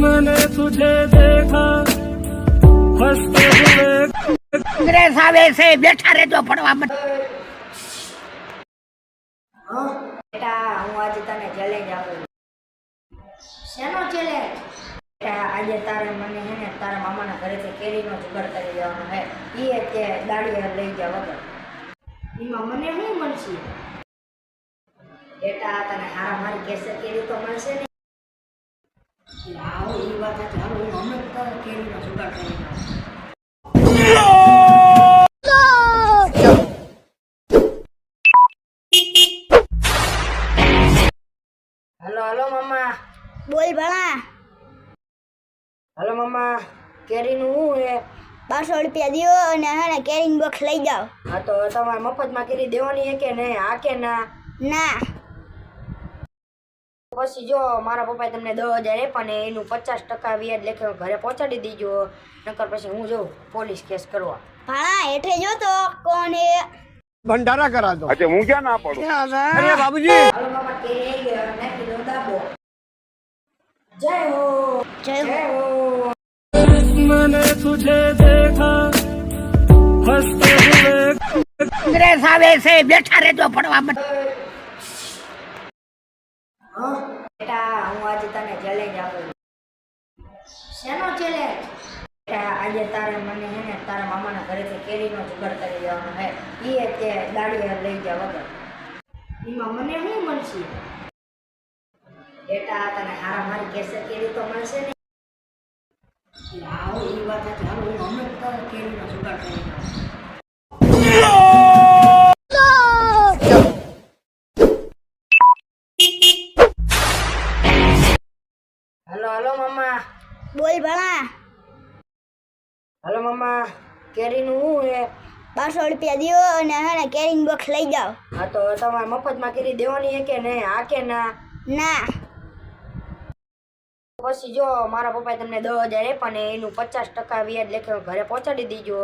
मैंने तुझे देखा हंसते हुए कांग्रेस आवे से बेठा રહેજો પડવા મત બેટા હું આજે તને ચેલેન્જ આપું છું. શેનો ચેલેન્જ? બેટા આજે તારે મને હે ને તારા મામાના ઘરેથી કેરીનો જુગાડ કરી દેવાનો હે. ઈ તે દાડી લઈ જા વગર એમાં મને શું મળશે? બેટા તને હારા મારી કેસર કેરી તો મળશે ને. આવો એ વાત છે. હાલો હું હમણાં તારા કેરીનો જુગાડ કરી દઉં. હલો હલો મામા. બોલ ભણા. હલો મામા, કેરીનું શું હે? 200 રૂપિયા દ્યો અને હે કેરીંગ બોક્સ લઈ જાઓ. હા તો તમારે મફતમાં કેરી દેવાની હે કે નહીં? હા કે ના? ના. પછી જો મારા પપ્પાએ તમને 10,000 આપ્યા ને એનું 50% વ્યાજ લેખે ઘરે પહોંચાડી દીજો, નકર પછી હું જાઉં પોલીસ કેસ કરવા. ભણા હેઠે જો તો કોણ હે? भंडारा करा दो। अच्छा मुंह क्या ना पड़ो। अरे बाबूजी હાલો મામા, કેરી આવી ગઈ, હવે નાખી દો દાબો. જય હો જય જય હો. मैंने तुझे देखा हंसते हुए कांग्रेस आवे से बेठा રહેજો પડવા મત બેટા હું આજે તને ચેલેન્જ આપું છું. શેનો ચેલેન્જ? બેટા આજે તારે મને હે ને તારા મામાના ઘરેથી કેરીનો જુગાડ કરી દેવાનો હે. ઈ તે દાડી લઈ જા વગર એમાં મને શું મળશે? બેટા તને હારા મારી કેસર કેરી તો મળશે ને. આવો એ વાત છે. હાલો હું હમણાં તારા કેરીનો જુગાડ કરી દઉં. હલો હલો મામા. બોલ ભણા. હલો મામા, કેરીનું શું હે? 200 રૂપિયા દ્યો અને હે કેરીંગ બોક્સ લઈ જાઓ. હા તો તમારે મફતમાં કેરી દેવાની હે કે નહીં? હા કે ના? ના. પછી જો મારા પપ્પાએ તમને 10,000 આપ્યા ને એનું 50% વ્યાજ લેખે ઘરે પહોંચાડી દીજો,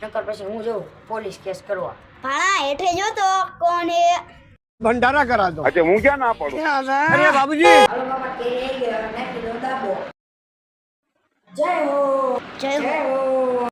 નકર પછી હું જાઉં પોલીસ કેસ કરવા. ભણા હેઠે જો તો કોણ હે? भंडारा करा दो। अच्छा मुंह क्या ना पड़ो। अरे बाबूजी હાલો મામા, કેરી આવી ગઈ, હવે નાખી દો દાબો. જય હો જય હો. જય હો.